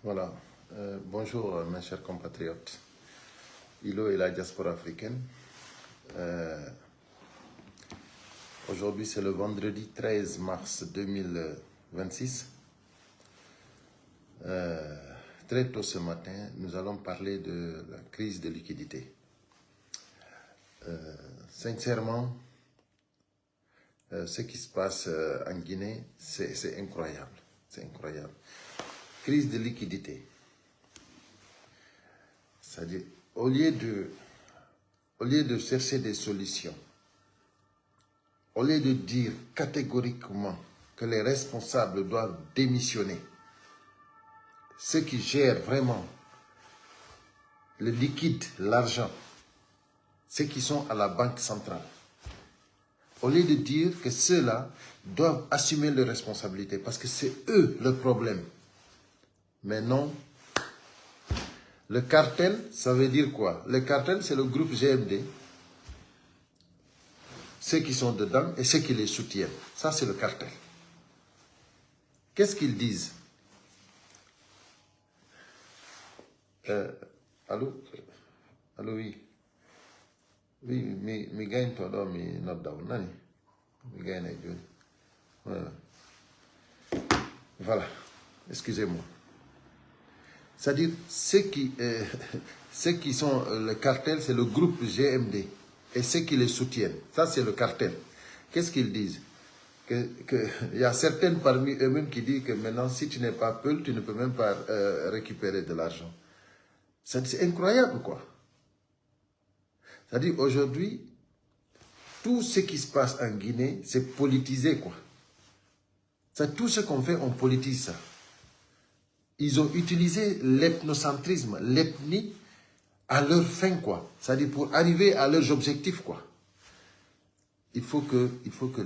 Voilà. Bonjour mes chers compatriotes. Ilo et la diaspora africaine. Aujourd'hui c'est le vendredi 13 mars 2026. Très tôt ce matin, nous allons parler de la crise de liquidité. Sincèrement, ce qui se passe en Guinée, c'est incroyable. C'est incroyable. Crise de liquidité. C'est-à-dire, au lieu de chercher des solutions, au lieu de dire catégoriquement que les responsables doivent démissionner, ceux qui gèrent vraiment le liquide, l'argent, ceux qui sont à la banque centrale, au lieu de dire que ceux-là doivent assumer leurs responsabilités parce que c'est eux le problème. Mais non. Le cartel, ça veut dire quoi? Le cartel, c'est le groupe GMD. Ceux qui sont dedans et ceux qui les soutiennent. Ça, c'est le cartel. Qu'est-ce qu'ils disent? Allô? Allô, oui. Oui, mi gagne toi, mi not down. Nani? Mi gagne voilà. Excusez-moi. C'est-à-dire, ceux qui sont le cartel, c'est le groupe GMD. Et ceux qui les soutiennent. Ça, c'est le cartel. Qu'est-ce qu'ils disent? Il y a certaines parmi eux-mêmes qui disent que maintenant, si tu n'es pas Peul, tu ne peux même pas récupérer de l'argent. C'est incroyable, quoi. C'est-à-dire, aujourd'hui, tout ce qui se passe en Guinée, c'est politisé, quoi. C'est tout ce qu'on fait, on politise ça. Ils ont utilisé l'ethnocentrisme, l'ethnie, à leur fin, quoi. C'est-à-dire pour arriver à leurs objectifs, quoi. Il faut que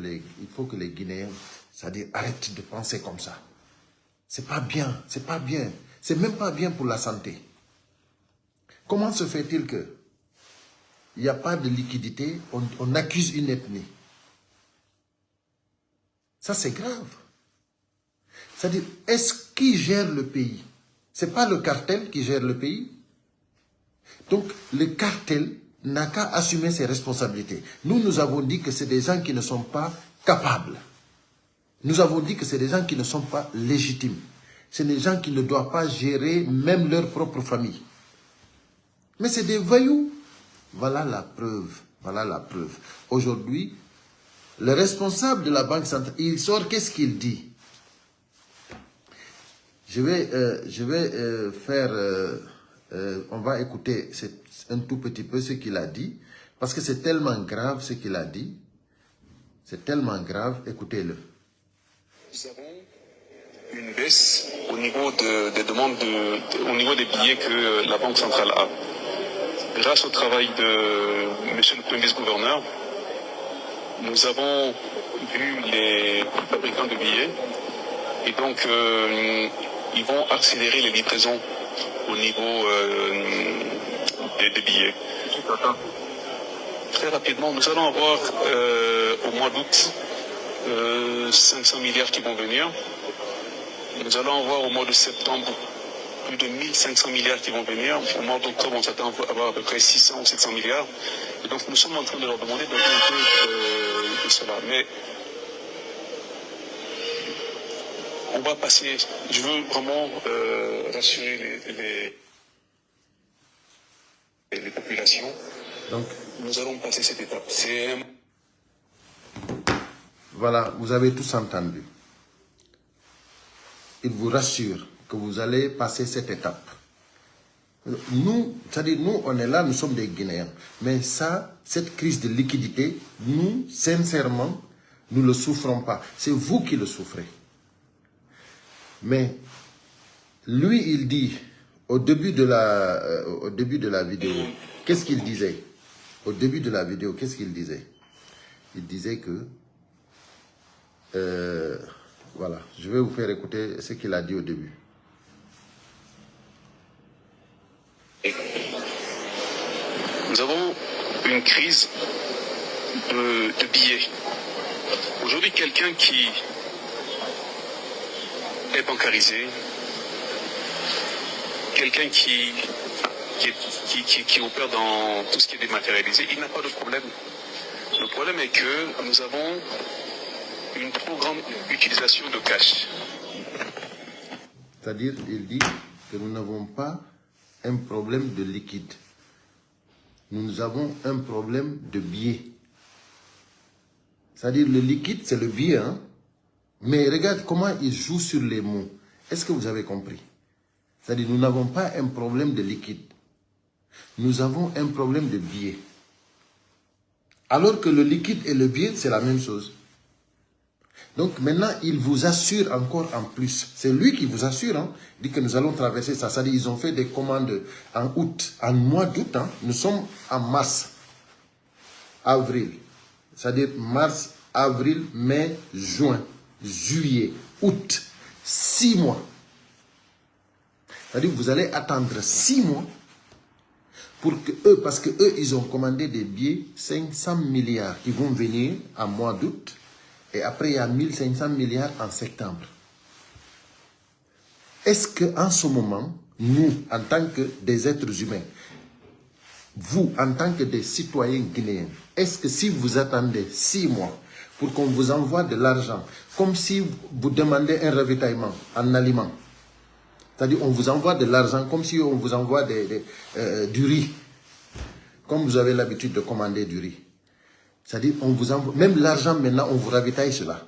les Guinéens, c'est-à-dire arrêtent de penser comme ça. C'est pas bien, c'est pas bien. C'est même pas bien pour la santé. Comment se fait-il que il n'y a pas de liquidité, on accuse une ethnie? Ça, c'est grave. C'est-à-dire, est-ce qui gère le pays? Ce n'est pas le cartel qui gère le pays. Donc, le cartel n'a qu'à assumer ses responsabilités. Nous avons dit que c'est des gens qui ne sont pas capables. Nous avons dit que c'est des gens qui ne sont pas légitimes. C'est des gens qui ne doivent pas gérer même leur propre famille. Mais c'est des voyous. Voilà la preuve. Voilà la preuve. Aujourd'hui, le responsable de la Banque centrale, il sort, qu'est-ce qu'il dit? Je vais faire... on va écouter un tout petit peu ce qu'il a dit, parce que c'est tellement grave ce qu'il a dit. C'est tellement grave, écoutez-le. Nous avons une baisse au niveau des demandes, au niveau des billets que la Banque centrale a. Grâce au travail de M. le Premier vice-gouverneur, nous avons vu les fabricants de billets et donc ils vont accélérer les livraisons au niveau des billets. Très rapidement, nous allons avoir au mois d'août 500 milliards qui vont venir. Nous allons avoir au mois de septembre plus de 1500 milliards qui vont venir. Au mois d'octobre, on s'attend à avoir à peu près 600 ou 700 milliards. Et donc nous sommes en train de leur demander d'augmenter cela. Mais on va passer, je veux vraiment rassurer les populations. Donc, nous allons passer cette étape. Voilà, vous avez tous entendu. Il vous rassure que vous allez passer cette étape. Nous, c'est-à-dire nous, on est là, nous sommes des Guinéens. Mais ça, cette crise de liquidité, nous, sincèrement, nous ne le souffrons pas. C'est vous qui le souffrez. Mais lui, il dit, au début de la vidéo, qu'est-ce qu'il disait? Au début de la vidéo, qu'est-ce qu'il disait? Il disait que, voilà, je vais vous faire écouter ce qu'il a dit au début. Nous avons une crise de billets. Aujourd'hui, quelqu'un qui est bancarisé, quelqu'un qui opère dans tout ce qui est dématérialisé, il n'a pas de problème. Le problème est que nous avons une trop grande utilisation de cash. C'est-à-dire, il dit que nous n'avons pas un problème de liquide. Nous avons un problème de billets. C'est-à-dire, le liquide, c'est le billet. Hein? Mais regarde comment il joue sur les mots. Est-ce que vous avez compris? C'est-à-dire, nous n'avons pas un problème de liquide. Nous avons un problème de billet. Alors que le liquide et le billet, c'est la même chose. Donc maintenant, il vous assure encore en plus. C'est lui qui vous assure. Hein, dit que nous allons traverser ça. C'est-à-dire ils ont fait des commandes en août, en mois d'août. Hein, nous sommes en mars, avril. C'est-à-dire mars, avril, mai, juin, juillet, août. 6 mois. C'est-à-dire que vous allez attendre 6 mois pour que eux, parce que eux, ils ont commandé des billets 500 milliards qui vont venir en mois d'août. Et après, il y a 1500 milliards en septembre. Est-ce qu'en ce moment, nous, en tant que des êtres humains, vous, en tant que des citoyens guinéens, est-ce que si vous attendez 6 mois pour qu'on vous envoie de l'argent, comme si vous demandez un ravitaillement en aliments, c'est-à-dire on vous envoie de l'argent comme si on vous envoie du riz, comme vous avez l'habitude de commander du riz. C'est-à-dire, on vous envoie, même l'argent maintenant, on vous ravitaille cela.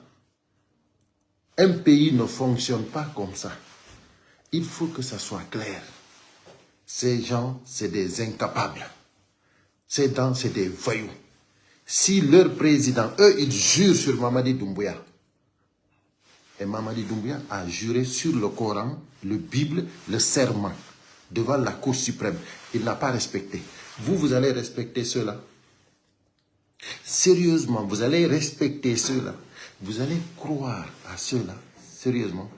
Un pays ne fonctionne pas comme ça. Il faut que ça soit clair. Ces gens, c'est des incapables. Ces gens, c'est des voyous. Si leur président, eux, ils jurent sur Mamadi Doumbouya. Et Mamadi Doumbouya a juré sur le Coran, le Bible, le serment, devant la Cour suprême. Il n'a pas respecté. Vous, vous allez respecter cela. Sérieusement, vous allez respecter ceux-là. Vous allez croire à ceux-là. Sérieusement.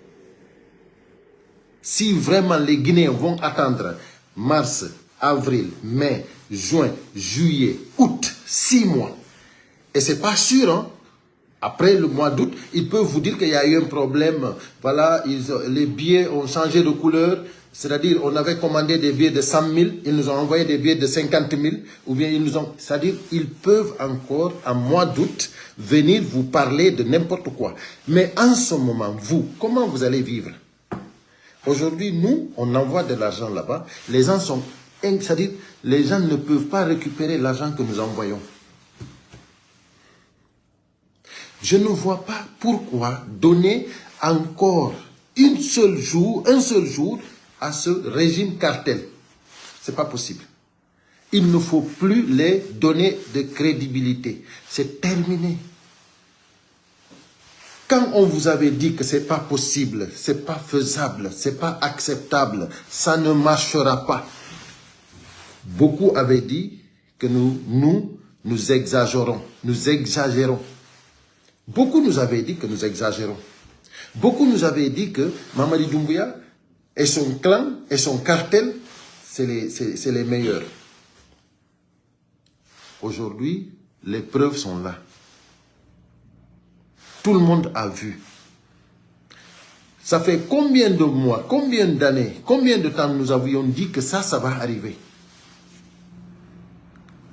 Si vraiment les Guinéens vont attendre mars, avril, mai, juin, juillet, août, 6 mois. Et c'est pas sûr, hein. Après le mois d'août, ils peuvent vous dire qu'il y a eu un problème. Voilà, les billets ont changé de couleur. C'est-à-dire, on avait commandé des billets de 100 000, ils nous ont envoyé des billets de 50 000, ou bien ils nous ont... C'est-à-dire, ils peuvent encore, en mois d'août, venir vous parler de n'importe quoi. Mais en ce moment, vous, comment vous allez vivre? Aujourd'hui, nous, on envoie de l'argent là-bas. Les gens sont... C'est-à-dire, les gens ne peuvent pas récupérer l'argent que nous envoyons. Je ne vois pas pourquoi donner encore un seul jour, à ce régime cartel. Ce n'est pas possible. Il ne faut plus les donner de crédibilité. C'est terminé. Quand on vous avait dit que ce n'est pas possible, ce n'est pas faisable, ce n'est pas acceptable, ça ne marchera pas. Beaucoup avaient dit que nous exagérons. Nous exagérons. Beaucoup nous avaient dit que nous exagérons. Beaucoup nous avaient dit que Mamadi Doumbouya et son clan et son cartel, c'est les meilleurs. Aujourd'hui, les preuves sont là. Tout le monde a vu. Ça fait combien de mois, combien d'années, combien de temps nous avions dit que ça va arriver?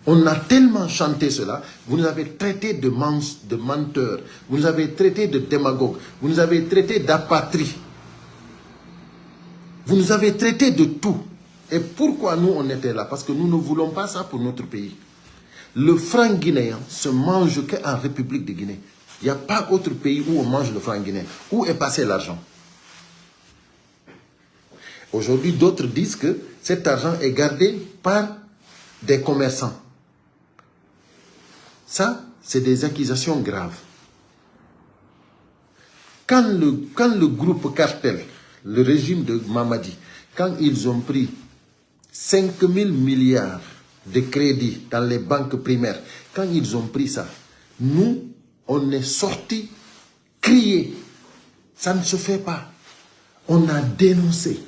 On a tellement chanté cela. Vous nous avez traité de menteurs. Vous nous avez traité de démagogues. Vous nous avez traité d'apatrie. Vous nous avez traité de tout. Et pourquoi nous on était là? Parce que nous ne voulons pas ça pour notre pays. Le franc guinéen se mange qu'en République de Guinée. Il n'y a pas autre pays où on mange le franc guinéen. Où est passé l'argent? Aujourd'hui, d'autres disent que cet argent est gardé par des commerçants. Ça, c'est des accusations graves. Quand le groupe cartel, le régime de Mamadi, quand ils ont pris 5 000 milliards de crédits dans les banques primaires, quand ils ont pris ça, nous, on est sortis crier. Ça ne se fait pas. On a dénoncé.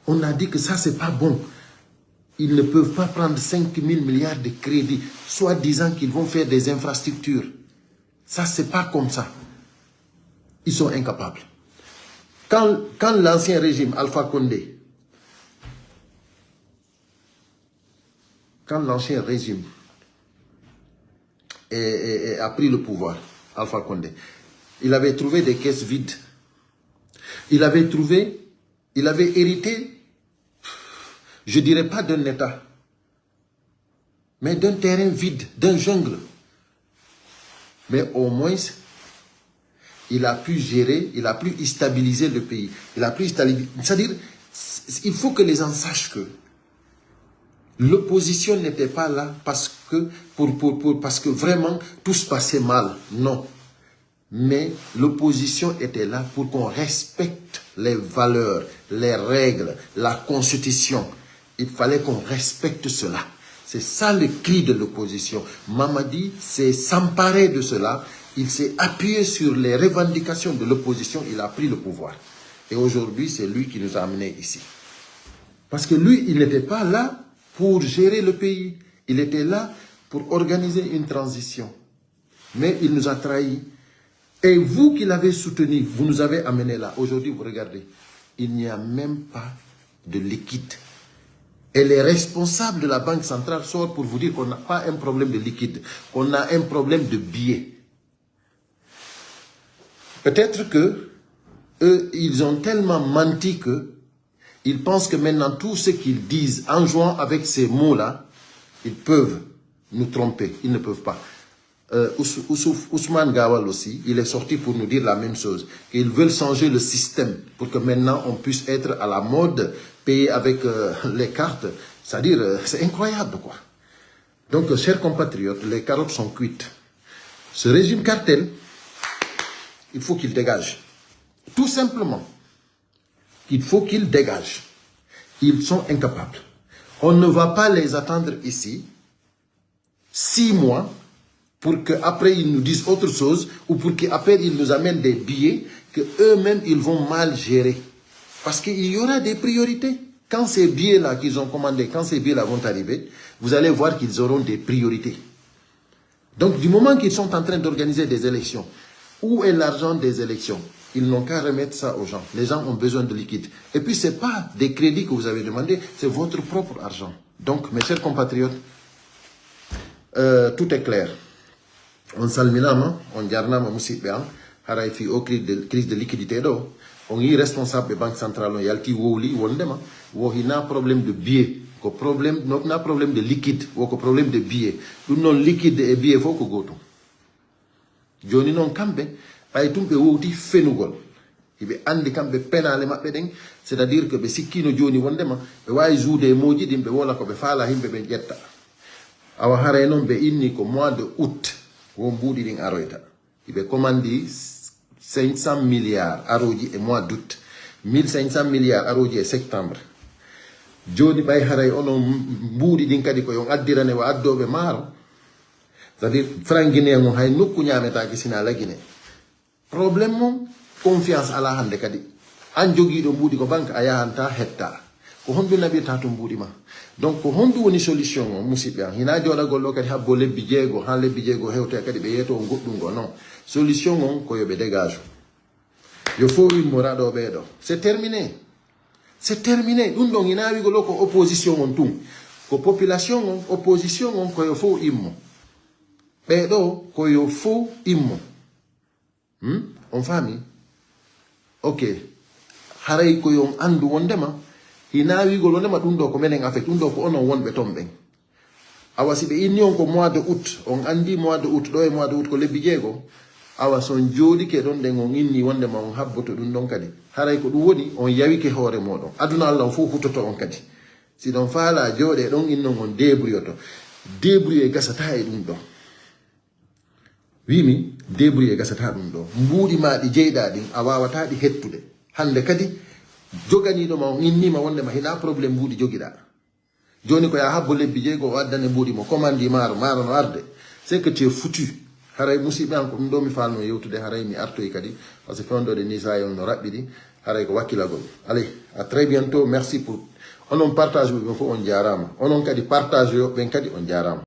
On a dit que ça, c'est pas bon. Ils ne peuvent pas prendre 5 000 milliards de crédits, soit disant qu'ils vont faire des infrastructures. Ça, c'est pas comme ça. Ils sont incapables. Quand l'ancien régime, Alpha Condé, quand l'ancien régime a pris le pouvoir, Alpha Condé, il avait trouvé des caisses vides. Il avait hérité, je ne dirais pas d'un État, mais d'un terrain vide, d'un jungle. Mais au moins, il a pu gérer, il a pu stabiliser le pays. C'est-à-dire, il faut que les gens sachent que l'opposition n'était pas là parce que vraiment tout se passait mal. Non. Mais l'opposition était là pour qu'on respecte les valeurs, les règles, la constitution. Il fallait qu'on respecte cela. C'est ça le cri de l'opposition. Mamadi s'est s'emparer de cela. Il s'est appuyé sur les revendications de l'opposition. Il a pris le pouvoir. Et aujourd'hui, c'est lui qui nous a amenés ici. Parce que lui, il n'était pas là pour gérer le pays. Il était là pour organiser une transition. Mais il nous a trahis. Et vous qui l'avez soutenu, vous nous avez amenés là. Aujourd'hui, vous regardez, il n'y a même pas de liquide. Et les responsables de la Banque centrale sortent pour vous dire qu'on n'a pas un problème de liquide, qu'on a un problème de billets. Peut-être que eux, ils ont tellement menti que ils pensent que maintenant tout ce qu'ils disent en jouant avec ces mots-là, ils peuvent nous tromper. Ils ne peuvent pas. Ousmane Gawal aussi, il est sorti pour nous dire la même chose. Ils veulent changer le système pour que maintenant on puisse être à la mode, payer avec les cartes. C'est-à-dire, c'est incroyable quoi. Donc, chers compatriotes, les carottes sont cuites. Ce régime cartel, il faut qu'il dégage. Tout simplement, il faut qu'il dégage. Ils sont incapables. On ne va pas les attendre ici 6 mois pour qu'après ils nous disent autre chose ou pour qu'après ils nous amènent des billets que eux-mêmes ils vont mal gérer. Parce qu'il y aura des priorités. Quand ces billets-là qu'ils ont commandés, quand ces billets-là vont arriver, vous allez voir qu'ils auront des priorités. Donc du moment qu'ils sont en train d'organiser des élections, où est l'argent des élections? Ils n'ont qu'à remettre ça aux gens. Les gens ont besoin de liquide. Et puis ce n'est pas des crédits que vous avez demandé, c'est votre propre argent. Donc mes chers compatriotes, tout est clair. On salminama, on jarnama musidɓe am haray fi o crise de liquidité ɗo on yi responsable banque centrale on yalti wowli wondema wo hina problème de billet ko problème na problème de liquide wo ko problème de billet ɗum noon liquide et billet fof ko gotum joni noon kamɓe ɓay tum ɓe wowti fenugol hiɓe andi kamɓe penale maɓɓe ɗen c'est à dire que ɓe sikkino joni wondema ɓe wawi joude moji ɗin ɓe wola ko ɓe faala yimɓe ɓe ƴetta awa haray noon ɓe inni ko mois de août won mbuuɗi ɗin aroyta iɓe commandi 500 milliards aroji e mois d'août 1500 milliards aroji e septembre joni ɓay haray onon mbuuɗi ɗin kadi ko yon addirane wa addoɓe maaro c'est à dire franc guinéen on hay nokku ñametaki sina la Guinée probléme mum confiance ala hande kadi an joguiɗo mbuuɗi ko banque a yahanta hetta ko honɗum naɓirta to mbuuɗi ma donc ko honɗum woni solution o musidɓe am hina joɗagol ɗo kadi habbo lebbi jeego ha lebbi jeego hewte kadi ɓe yeeto goɗɗum go non solution on ko yoɓe dégage yo fo immoraɗo ɓeeɗo c'est terminé ɗum ɗon hina wigolo ko opposition on tun ko population on opposition on koyo fo immo ɓeeɗo koyo fo immo on faami ok haray koyon andu wondema hina wigol wondema ɗum ɗo ko menen affect ɗum ɗo ko onon wonɓe ton ɓen awa si ɓe inni on ko mois de août on andi mois de août ɗo e mois de août ko lebbi jeego awa son jooɗike ɗon ɗen on inni wondema on habboto ɗum ɗon kadi haray ko ɗum woni on yawike hoore moɗon aduna Allah on fof hutoto on kadi si ɗon faala jooɗe ɗon innon on débrouilloto débrouille gasata e ɗum ɗon wimi débrouille gasata ɗum ɗo mbuuɗi ma ɗi jeyɗa ɗin a wawata ɗi hettude hande kadi joganiɗoma on innima wondema hina probléme mbuuɗi joguiɗa joni ko ya habbo lebbi jeego o addane mbuuɗi mo commandi maaro no arde c'est que tu es foutu haray musidɓe an ko ɗum ɗo mi falno yewtude haray mi artoyi kadi par ce que fewndode ni sa yon no raɓɓiɗi haray ko wakkilagol allez à très bientôt merci pour onon partage ɓe fof on jarama onon kadi partage yo ɓen kadi on jarama